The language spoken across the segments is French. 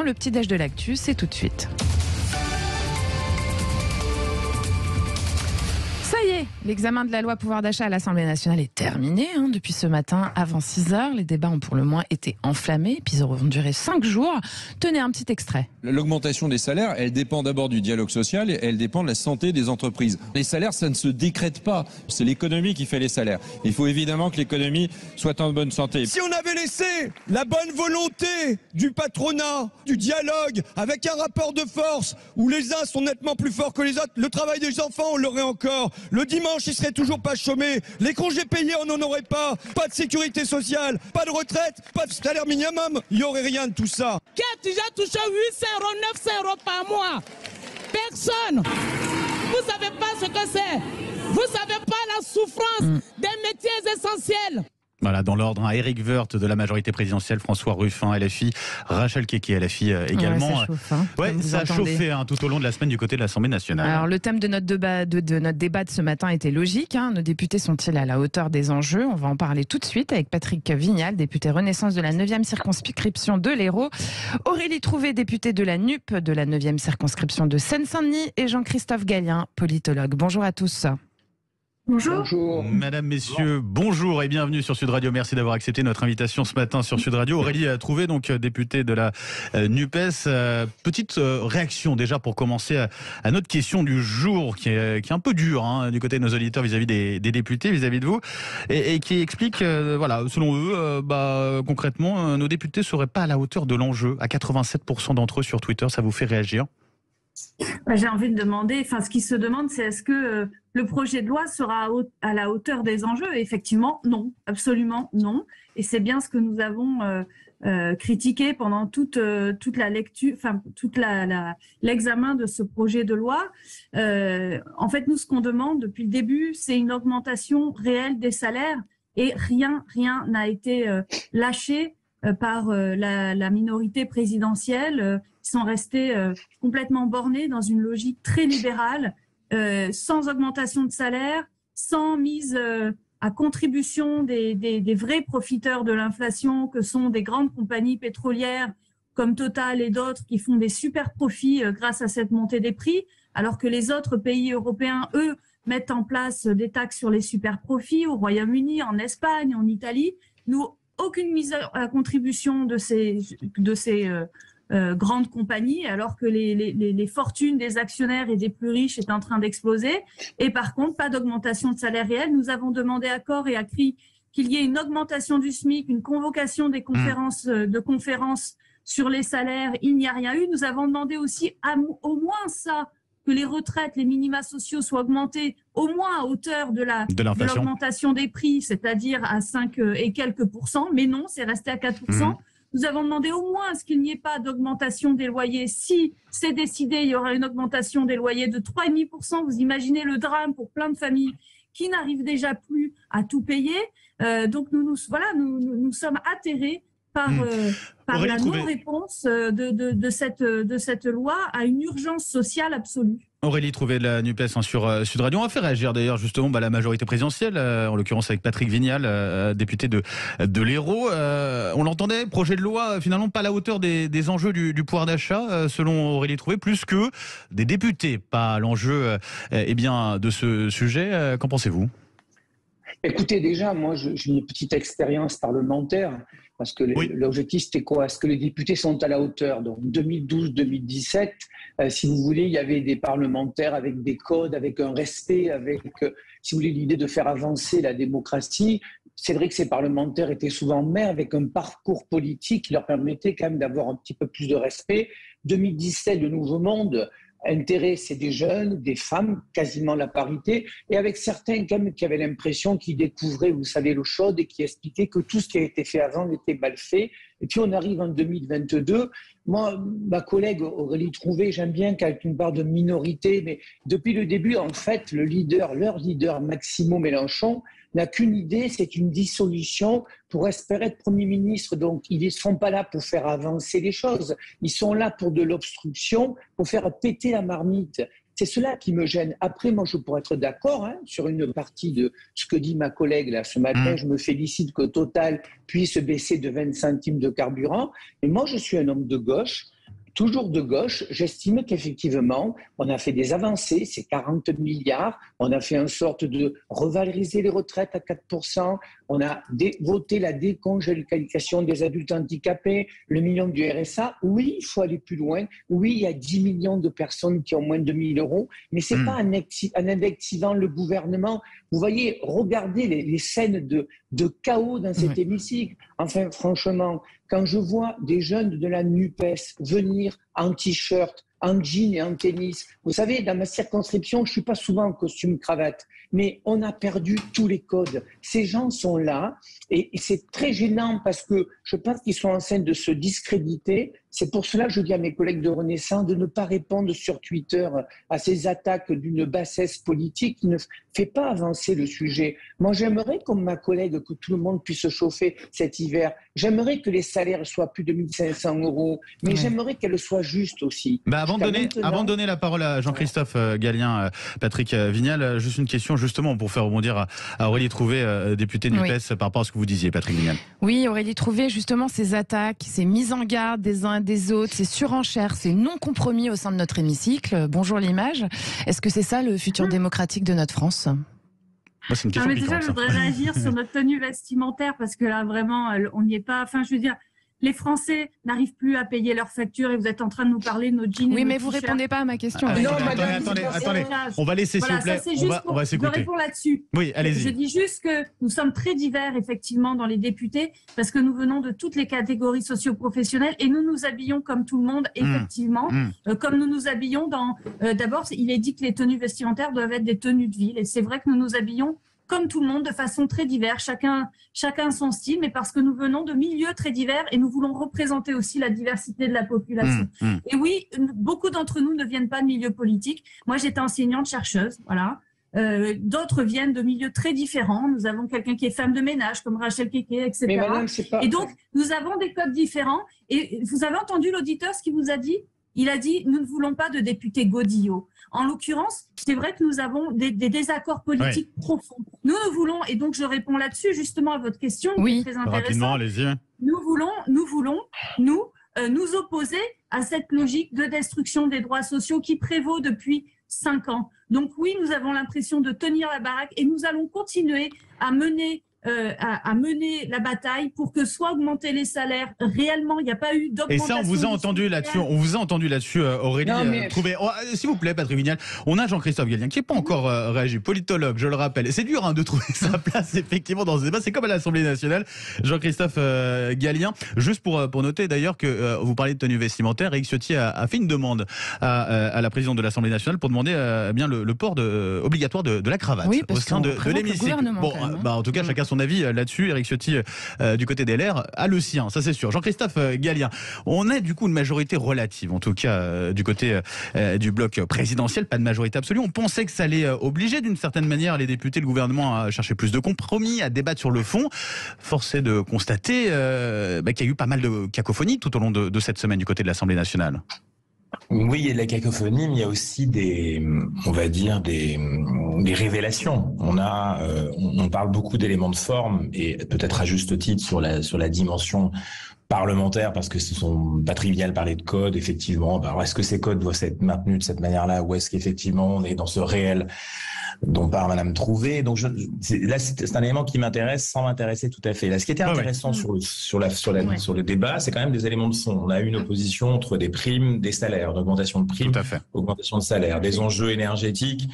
Le petit déj de l'actu, c'est tout de suite. Ça y est, l'examen de la loi pouvoir d'achat à l'Assemblée nationale est terminé. Depuis ce matin, avant 6h, les débats ont pour le moins été enflammés, puis ils auront duré 5 jours. Tenez un petit extrait. L'augmentation des salaires, elle dépend d'abord du dialogue social et elle dépend de la santé des entreprises. Les salaires, ça ne se décrète pas. C'est l'économie qui fait les salaires. Il faut évidemment que l'économie soit en bonne santé. Si on avait laissé la bonne volonté du patronat, du dialogue, avec un rapport de force où les uns sont nettement plus forts que les autres, le travail des enfants, on l'aurait encore. Le dimanche, ils seraient toujours pas chômés. Les congés payés, on n'en aurait pas. Pas de sécurité sociale, pas de retraite, pas de salaire minimum. Il n'y aurait rien de tout ça. Qui a déjà touché 800 euros, 900 euros par mois? Personne. Vous savez pas ce que c'est. Vous savez pas la souffrance des métiers essentiels. Voilà, dans l'ordre, Éric Woerth de la majorité présidentielle, François Ruffin, LFI, Rachel Keke, LFI également. Ça a chauffé tout au long de la semaine du côté de l'Assemblée nationale. Alors, le thème de notre débat de ce matin était logique. Nos députés sont-ils à la hauteur des enjeux? On va en parler tout de suite avec Patrick Vignal, député Renaissance de la 9e circonscription de l'Hérault, Aurélie Trouvé, députée de la NUP de la 9e circonscription de Seine-Saint-Denis, et Jean-Christophe Gallien, politologue. Bonjour à tous. Bonjour. Madame, messieurs, bonjour et bienvenue sur Sud Radio. Merci d'avoir accepté notre invitation ce matin sur Sud Radio. Aurélie Trouvé, donc députée de la NUPES. Petite réaction déjà pour commencer à notre question du jour qui est un peu dure du côté de nos auditeurs vis-à-vis des députés, vis-à-vis de vous, et qui explique, selon eux, concrètement, nos députés ne seraient pas à la hauteur de l'enjeu. À 87% d'entre eux sur Twitter, ça vous fait réagir? J'ai envie de demander, ce qui se demande, c'est est-ce que le projet de loi sera à la hauteur des enjeux? Et effectivement, non, absolument non. Et c'est bien ce que nous avons critiqué pendant toute la lecture, l'examen de ce projet de loi. En fait, nous, ce qu'on demande depuis le début, c'est une augmentation réelle des salaires, et rien n'a été lâché par la minorité présidentielle. Ils sont restés complètement bornés dans une logique très libérale, sans augmentation de salaire, sans mise à contribution des vrais profiteurs de l'inflation, que sont des grandes compagnies pétrolières comme Total et d'autres qui font des super profits grâce à cette montée des prix, alors que les autres pays européens, eux, mettent en place des taxes sur les super profits, au Royaume-Uni, en Espagne, en Italie. Nous, aucune mise à contribution de ces grandes compagnies, alors que les fortunes des actionnaires et des plus riches est en train d'exploser. Et par contre, pas d'augmentation de salaire réel. Nous avons demandé à corps et à cri qu'il y ait une augmentation du SMIC, une convocation des conférences sur les salaires. Il n'y a rien eu. Nous avons demandé aussi au moins ça, que les retraites, les minima sociaux soient augmentés au moins à hauteur de l'augmentation des prix, c'est-à-dire à 5 et quelques pourcents. Mais non, c'est resté à 4%. Nous avons demandé au moins à ce qu'il n'y ait pas d'augmentation des loyers. Si c'est décidé, il y aura une augmentation des loyers de 3,5%. Vous imaginez le drame pour plein de familles qui n'arrivent déjà plus à tout payer. Donc nous sommes atterrés par la non-réponse de cette loi à une urgence sociale absolue. Aurélie Trouvé de la NUPES sur Sud Radio. On va faire réagir d'ailleurs justement la majorité présidentielle, en l'occurrence avec Patrick Vignal, député de l'Hérault. On l'entendait, projet de loi finalement pas à la hauteur des enjeux du pouvoir d'achat, selon Aurélie Trouvé, plus que des députés, pas l'enjeu de ce sujet. Qu'en pensez-vous? Écoutez, déjà, moi, j'ai une petite expérience parlementaire, parce que l'objectif, c'était quoi? Est-ce que les députés sont à la hauteur? Donc, 2012-2017, si vous voulez, il y avait des parlementaires avec des codes, avec un respect, avec, si vous voulez, l'idée de faire avancer la démocratie. C'est vrai que ces parlementaires étaient souvent maires avec un parcours politique qui leur permettait quand même d'avoir un petit peu plus de respect. 2017, le Nouveau Monde, intérêt, c'est des jeunes, des femmes, quasiment la parité, et avec certains quand même qui avaient l'impression qu'ils découvraient, vous savez, l'eau chaude, et qui expliquaient que tout ce qui a été fait avant était mal fait. Et puis on arrive en 2022. Moi, ma collègue Aurélie Trouvé, j'aime bien qu'avec une part de minorité, mais depuis le début, en fait, leur leader, Maximo Mélenchon, n'a qu'une idée, c'est une dissolution pour espérer être Premier ministre. Donc, ils ne sont pas là pour faire avancer les choses. Ils sont là pour de l'obstruction, pour faire péter la marmite. C'est cela qui me gêne. Après, moi, je pourrais être d'accord sur une partie de ce que dit ma collègue là ce matin. Je me félicite que Total puisse baisser de 20 centimes de carburant. Mais moi, je suis un homme de gauche. toujours de gauche, j'estime qu'effectivement, on a fait des avancées, c'est 40 milliards, on a fait en sorte de revaloriser les retraites à 4%, on a voté la décongélation des adultes handicapés, le million du RSA. Oui, il faut aller plus loin. Oui, il y a 10 millions de personnes qui ont moins de 1 000 euros, mais ce n'est pas en invectivant le gouvernement. Vous voyez, regardez les scènes de chaos dans cet hémicycle. Enfin, franchement, quand je vois des jeunes de la NUPES venir en t-shirt, en jean et en tennis, vous savez, dans ma circonscription, je ne suis pas souvent en costume cravate, mais on a perdu tous les codes. Ces gens sont là et c'est très gênant parce que je pense qu'ils sont en train de se discréditer. C'est pour cela que je dis à mes collègues de Renaissance de ne pas répondre sur Twitter à ces attaques d'une bassesse politique qui ne fait pas avancer le sujet. Moi, j'aimerais, comme ma collègue, que tout le monde puisse se chauffer cet hiver. J'aimerais que les salaires soient plus de 1 500 euros, mais j'aimerais qu'elles soient justes aussi. Avant de donner la parole à Jean-Christophe Gallien, Patrick Vignal, juste une question justement pour faire rebondir à Aurélie Trouvé, députée NUPES, par rapport à ce que vous disiez, Patrick Vignal. Oui, Aurélie Trouvé, justement, ces attaques, ces mises en garde des uns et des autres, ces surenchères, ces non-compromis au sein de notre hémicycle. Bonjour l'image. Est-ce que c'est ça le futur démocratique de notre France ? Moi, c'est une question déjà, je voudrais réagir sur notre tenue vestimentaire parce que là, vraiment, on n'y est pas. Enfin, je veux dire, les Français n'arrivent plus à payer leurs factures et vous êtes en train de nous parler de nos jeans. Oui, mais vous ne répondez pas à ma question. Attendez. On va laisser, s'il vous plaît. On va s'écouter. Je réponds là-dessus. Oui, allez-y. Je dis juste que nous sommes très divers, effectivement, dans les députés, parce que nous venons de toutes les catégories socio-professionnelles et nous nous habillons comme tout le monde, effectivement, comme nous nous habillons dans... D'abord, il est dit que les tenues vestimentaires doivent être des tenues de ville et c'est vrai que nous nous habillons comme tout le monde, de façon très diverse, chacun son style, mais parce que nous venons de milieux très divers et nous voulons représenter aussi la diversité de la population. Et oui, beaucoup d'entre nous ne viennent pas de milieux politiques. Moi, j'étais enseignante chercheuse, voilà. D'autres viennent de milieux très différents. Nous avons quelqu'un qui est femme de ménage, comme Rachel Keke, etc. Mais madame, et donc, nous avons des codes différents. Et vous avez entendu l'auditeur, ce qu'il vous a dit ? Il a dit, nous ne voulons pas de députés godillots. En l'occurrence, c'est vrai que nous avons des désaccords politiques profonds. Nous voulons, et donc je réponds là-dessus justement à votre question, qui est très intéressante. Rapidement, allez-y. Nous voulons nous opposer à cette logique de destruction des droits sociaux qui prévaut depuis 5 ans. Donc oui, nous avons l'impression de tenir la baraque et nous allons continuer à mener la bataille pour que soit augmenter les salaires réellement. Il n'y a pas eu d'augmentation. Et ça, on vous a entendu là-dessus. Aurélie Trouvé. S'il vous plaît, Patrick Vignal, on a Jean-Christophe Gallien qui n'est pas encore réagi, politologue, je le rappelle. C'est dur de trouver sa place effectivement dans ce débat. C'est comme à l'Assemblée nationale. Jean-Christophe Gallien, juste pour noter d'ailleurs que vous parlez de tenue vestimentaire, Éric Ciotti a fait une demande à la présidente de l'Assemblée nationale pour demander bien le port obligatoire de la cravate au sein de l'hémicycle. Bon, en tout cas, chacun son avis là-dessus. Éric Ciotti, du côté des LR, a le sien, ça c'est sûr. Jean-Christophe Gallien, on a du coup une majorité relative, en tout cas du côté du bloc présidentiel, pas de majorité absolue. On pensait que ça allait obliger d'une certaine manière les députés, le gouvernement à chercher plus de compromis, à débattre sur le fond. Force est de constater qu'il y a eu pas mal de cacophonie tout au long de cette semaine du côté de l'Assemblée nationale. Oui, il y a de la cacophonie, mais il y a aussi des révélations. On parle beaucoup d'éléments de forme et peut-être à juste titre sur la dimension parlementaire, parce que ce sont pas trivial de parler de code, effectivement. Alors, est-ce que ces codes doivent être maintenus de cette manière-là, ou est-ce qu'effectivement on est dans ce réel dont parle Madame Trouvé? Donc c'est un élément qui m'intéresse sans m'intéresser tout à fait. Là, ce qui était intéressant sur le débat, c'est quand même des éléments de fond. On a eu une opposition entre des primes, des salaires, d'augmentation de primes, augmentation de salaires, des enjeux énergétiques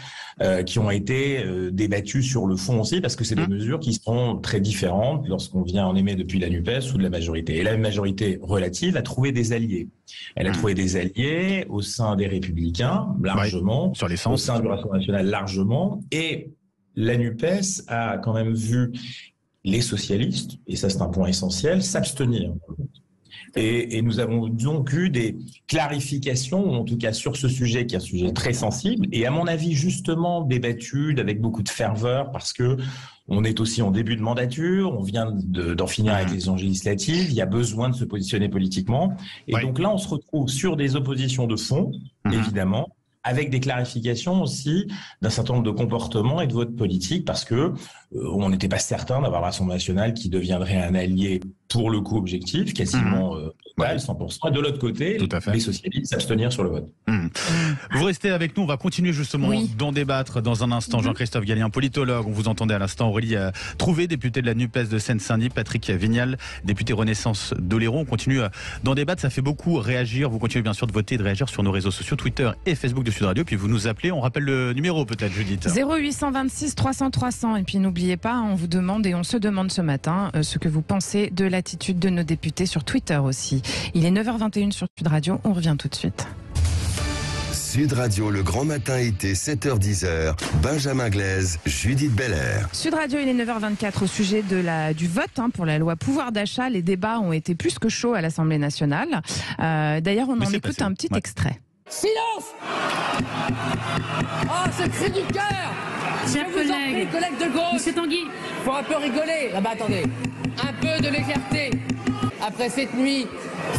qui ont été débattus sur le fond aussi, parce que c'est des mesures qui sont très différentes lorsqu'on vient en émet depuis la NUPES ou de la majorité. Et la majorité relative a trouvé des alliés. Elle a trouvé des alliés au sein des Républicains, largement, sur l'essence, au sein du Rassemblement national, largement, et la NUPES a quand même vu les socialistes, et ça c'est un point essentiel, s'abstenir. Et nous avons donc eu des clarifications, en tout cas sur ce sujet qui est un sujet très sensible, et à mon avis justement débattu avec beaucoup de ferveur, parce que on est aussi en début de mandature, on vient d'en finir avec les élections législatives, il y a besoin de se positionner politiquement. Et donc là, on se retrouve sur des oppositions de fond, évidemment, avec des clarifications aussi d'un certain nombre de comportements et de votes politiques, parce que on n'était pas certain d'avoir le Rassemblement national qui deviendrait un allié pour le coup objectif, quasiment total, 100%. Et de l'autre côté, les socialistes s'abstenir sur le vote. Vous restez avec nous, on va continuer justement d'en débattre dans un instant. Jean-Christophe Gallien, politologue, on vous entendait à l'instant. Aurélie Trouvé, députée de la NUPES de Seine-Saint-Denis, Patrick Vignal, député Renaissance d'Oléron. On continue d'en débattre, ça fait beaucoup réagir. Vous continuez bien sûr de voter et de réagir sur nos réseaux sociaux, Twitter et Facebook de Sud Radio. Puis vous nous appelez, on rappelle le numéro peut-être, Judith. 0826 300 300. Et puis n'oubliez pas, on vous demande et on se demande ce matin ce que vous pensez de l'attitude de nos députés sur Twitter aussi. Il est 9h21 sur Sud Radio, on revient tout de suite. Sud Radio, le grand matin été, 7h-10h, Benjamin Glaise, Judith Belair. Sud Radio, il est 9h24 au sujet du vote pour la loi pouvoir d'achat. Les débats ont été plus que chauds à l'Assemblée nationale. D'ailleurs, on en écoute un petit extrait. Silence! Oh, ce cri du cœur! Chers collègues de gauche! Monsieur Tanguy! Faut un peu rigoler. Ah bah attendez, un peu de légèreté. Après cette nuit,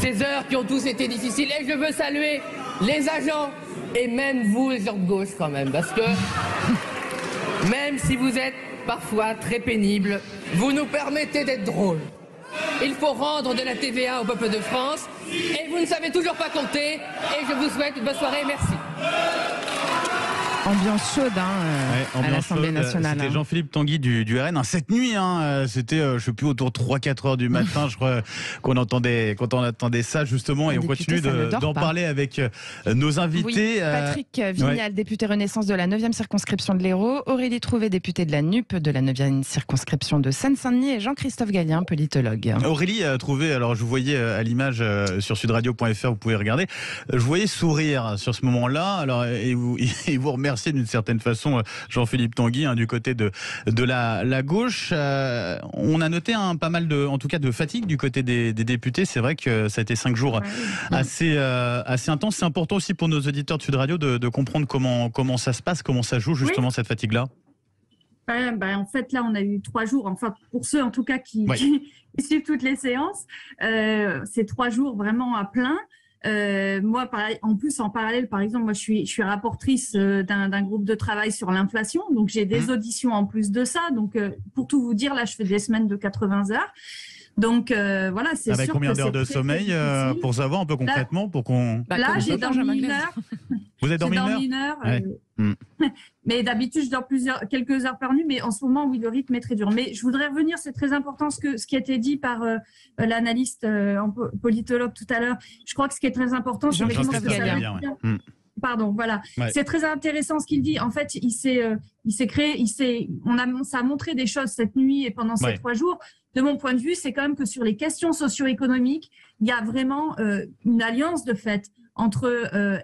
ces heures qui ont tous été difficiles, et je veux saluer les agents et même vous, les gens de gauche quand même, parce que même si vous êtes parfois très pénibles, vous nous permettez d'être drôles. Il faut rendre de la TVA au peuple de France et vous ne savez toujours pas compter et je vous souhaite une bonne soirée, merci. Ambiance chaude à l'Assemblée nationale. C'était Jean-Philippe Tanguy du RN. Cette nuit, c'était, je ne sais plus, autour de 3-4 heures du matin, je crois qu'on entendait ça justement. Et on continue d'en parler avec nos invités. Patrick Vignal, député Renaissance de la 9e circonscription de l'Hérault. Aurélie Trouvé, députée de la NUP de la 9e circonscription de Seine-Saint-Denis. Et Jean-Christophe Gallien, politologue. Aurélie Trouvé, alors je vous voyais à l'image sur sudradio.fr, vous pouvez regarder. Je voyais sourire sur ce moment-là. Alors, et vous remercier d'une certaine façon Jean-Philippe Tanguy du côté de la gauche. On a noté pas mal de fatigue du côté des députés. C'est vrai que ça a été 5 jours assez intense. C'est important aussi pour nos auditeurs de Sud Radio de comprendre comment ça se passe, comment ça joue justement cette fatigue-là. En fait, là, on a eu 3 jours, enfin, pour ceux en tout cas qui suivent toutes les séances, c'est 3 jours vraiment à plein. Moi, pareil, en plus, en parallèle, par exemple, moi, je suis rapportrice d'un groupe de travail sur l'inflation, donc j'ai des auditions en plus de ça. Donc, pour tout vous dire, là, je fais des semaines de 80 heures. Donc, voilà, c'est sûr. Avec combien d'heures de sommeil pour savoir un peu concrètement, pour qu'on. Là, j'ai dormi 1 heure. Vous avez dormi 1 heure? Mais d'habitude, je dors quelques heures par nuit. Mais en ce moment, oui, le rythme est très dur. Mais je voudrais revenir, c'est très important ce qui a été dit par l'analyste politologue tout à l'heure. Je croue que ce qui est très important, c'est Pardon, voilà. C'est très intéressant ce qu'il dit. En fait, ça a montré des choses cette nuit et pendant ces 3 jours. De mon point de vue, c'est quand même que sur les questions socio-économiques, il y a vraiment une alliance de fait entre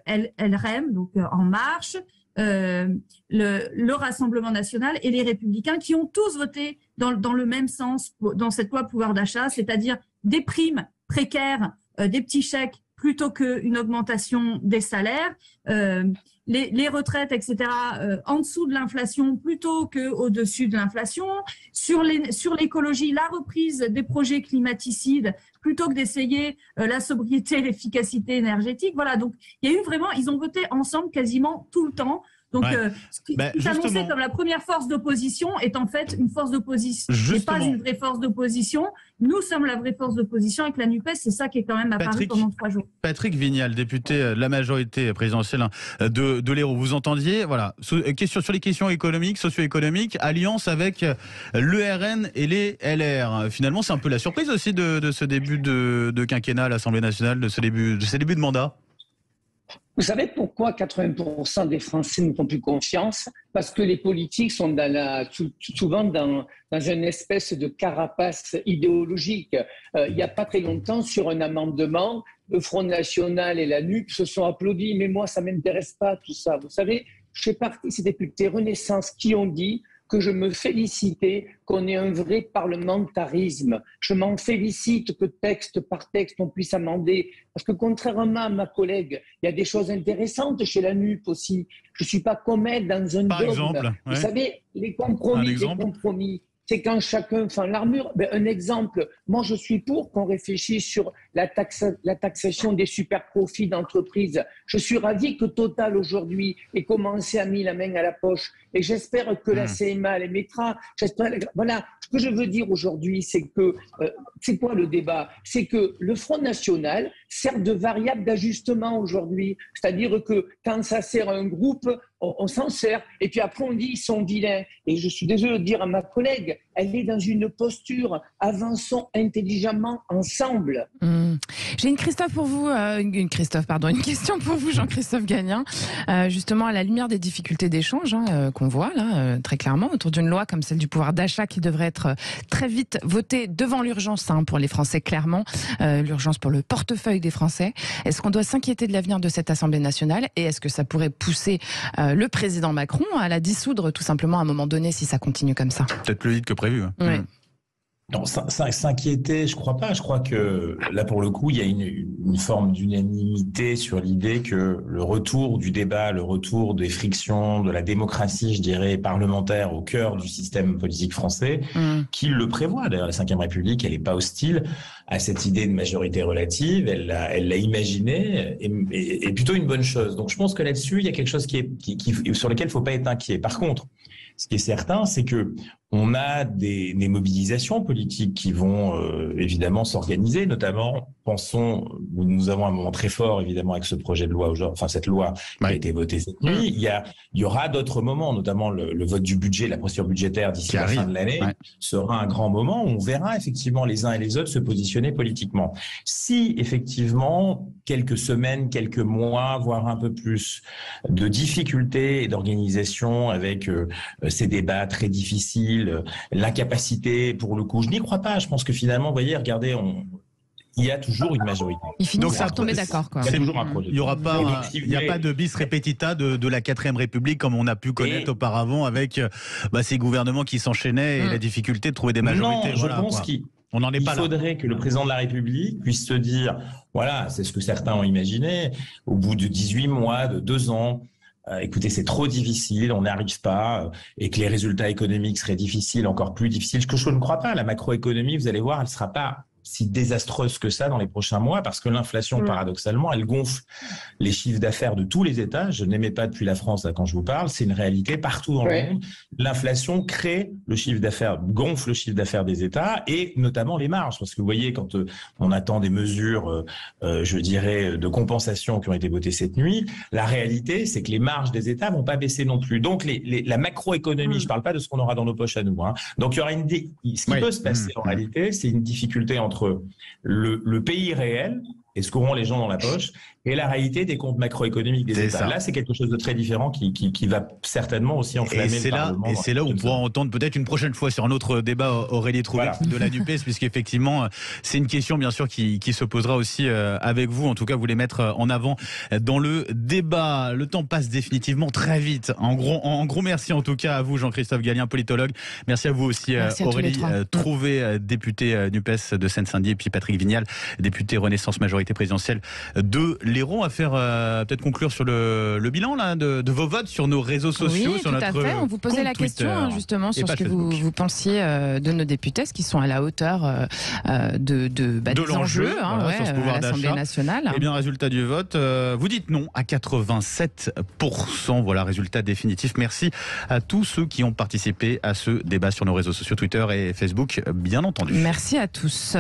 LREM, donc En Marche, le Rassemblement national et les Républicains qui ont tous voté dans le même sens dans cette loi pouvoir d'achat, c'est-à-dire des primes précaires, des petits chèques plutôt qu'une augmentation des salaires, les retraites, etc., en dessous de l'inflation plutôt qu'au-dessus de l'inflation. Sur l'écologie, la reprise des projets climaticides plutôt que d'essayer la sobriété et l'efficacité énergétique. Voilà, donc il y a eu vraiment, ils ont voté ensemble quasiment tout le temps. Donc, ce qui est annoncé comme la première force d'opposition est en fait une force d'opposition. C'est pas une vraie force d'opposition. Nous sommes la vraie force d'opposition avec la NUPES. C'est ça qui est quand même apparu pendant 3 jours. Patrick Vignal, député de la majorité présidentielle de l'Hérault. Vous entendiez, voilà, sur les questions économiques, socio-économiques, alliance avec l'ERN et les LR. Finalement, c'est un peu la surprise aussi de ce début de quinquennat à l'Assemblée nationale, de ces débuts de mandat. Vous savez pourquoi 80% des Français ne font plus confiance? Parce que les politiques sont souvent dans une espèce de carapace idéologique. Il n'y a pas très longtemps, sur un amendement, le Front National et la NUP se sont applaudis. Mais moi, ça ne m'intéresse pas tout ça. Vous savez, je fais partie de ces députés Renaissance qui ont dit que je me félicitais qu'on ait un vrai parlementarisme. Je m'en félicite que texte par texte, on puisse amender. Parce que contrairement à ma collègue, il y a des choses intéressantes chez la NUP aussi. Je ne suis pas comme elle dans un dogme. Par exemple, Vous savez, les compromis, c'est quand chacun fend l'armure. Un exemple, moi je suis pour qu'on réfléchisse sur la taxation des super profits d'entreprises. Je suis ravi que Total aujourd'hui ait commencé à mettre la main à la poche et j'espère que la CMA les mettra. Voilà, ce que je veux dire aujourd'hui, c'est que, c'est quoi le débat? C'est que le Front National sert de variable d'ajustement aujourd'hui. C'est-à-dire que quand ça sert à un groupe, on s'en sert, et puis après on dit ils sont vilains. Et je suis désolé de dire à ma collègue, elle est dans une posture, avançons intelligemment ensemble. J'ai une question pour vous, une question pour vous, Jean-Christophe Gagien. Justement, à la lumière des difficultés d'échange qu'on voit là, très clairement, autour d'une loi comme celle du pouvoir d'achat qui devrait être très vite votée devant l'urgence pour les Français, clairement, l'urgence pour le portefeuille des Français. Est-ce qu'on doit s'inquiéter de l'avenir de cette Assemblée nationale et est-ce que ça pourrait pousser le président Macron à la dissoudre tout simplement à un moment donné si ça continue comme ça? Peut-être plus vite que prévu. Oui. Non, s'inquiéter, je crois pas. Je crois que là, pour le coup, il y a une forme d'unanimité sur l'idée que le retour du débat, le retour des frictions, de la démocratie, je dirais, parlementaire au cœur du système politique français, qui le prévoit. D'ailleurs, la Ve République, elle n'est pas hostile à cette idée de majorité relative. Elle l'a imaginée et plutôt une bonne chose. Donc, je pense que là-dessus, il y a quelque chose sur lequel il ne faut pas être inquiet. Par contre, ce qui est certain, c'est que on a des mobilisations politiques qui vont évidemment s'organiser, notamment, nous avons un moment très fort évidemment avec ce projet de loi, cette loi qui a été votée cette nuit. Il y aura d'autres moments, notamment le vote du budget, la procédure budgétaire d'ici la fin de l'année sera un grand moment où on verra effectivement les uns et les autres se positionner politiquement. Si effectivement quelques semaines, quelques mois, voire un peu plus de difficultés et d'organisation avec ces débats très difficiles, l'incapacité, pour le coup, je n'y crois pas. Je pense que finalement, vous voyez, regardez, il y a toujours une majorité. Ils finissent par tomber d'accord, quoi. Il y a toujours un projet. Il n'y aura pas, il n'y a pas de bis repetita de la 4ème République comme on a pu connaître auparavant avec ces gouvernements qui s'enchaînaient et la difficulté de trouver des majorités. Non, je pense qu'il faudrait que le président de la République puisse se dire, voilà, c'est ce que certains ont imaginé, au bout de 18 mois, de 2 ans, écoutez, c'est trop difficile, on n'arrive pas, et que les résultats économiques seraient difficiles, encore plus difficiles. Ce que je ne crois pas, la macroéconomie, vous allez voir, elle ne sera pas si désastreuse que ça dans les prochains mois, parce que l'inflation, paradoxalement, elle gonfle les chiffres d'affaires de tous les États. Je n'aimais pas depuis la France, là, quand je vous parle, c'est une réalité partout dans le monde. L'inflation crée le chiffre d'affaires, gonfle le chiffre d'affaires des États, et notamment les marges. Parce que vous voyez, quand on attend des mesures, je dirais, de compensation qui ont été votées cette nuit, la réalité, c'est que les marges des États vont pas baisser non plus. Donc, la macroéconomie, je parle pas de ce qu'on aura dans nos poches à nous, donc il y aura ce qui peut se passer en réalité, c'est une difficulté entre le pays réel et ce qu'auront les gens dans la poche et la réalité des comptes macroéconomiques des États. Là, c'est quelque chose de très différent qui va certainement aussi enflammer le Parlement. Et c'est là où on pourra entendre peut-être une prochaine fois sur un autre débat Aurélie Trouvé de la NUPES, puisqu'effectivement, c'est une question bien sûr qui se posera aussi avec vous. En tout cas, vous les mettre en avant dans le débat. Le temps passe définitivement très vite. En gros, merci en tout cas à vous, Jean-Christophe Gallien, politologue. Merci à vous aussi, Aurélie Trouvé, députée NUPES de Seine-Saint-Denis, et puis Patrick Vignal, député Renaissance Majorité présidentielle de l'Hérault. À faire peut-être conclure sur le bilan là, de vos votes sur nos réseaux sociaux, oui, sur tout à fait. On vous posait la question justement sur ce que vous pensiez de nos députés, est-ce qu'ils sont à la hauteur de l'enjeu sur ce pouvoir à l'Assemblée nationale. Eh bien, résultat du vote, vous dites non à 87%. Voilà, résultat définitif. Merci à tous ceux qui ont participé à ce débat sur nos réseaux sociaux, Twitter et Facebook, bien entendu. Merci à tous.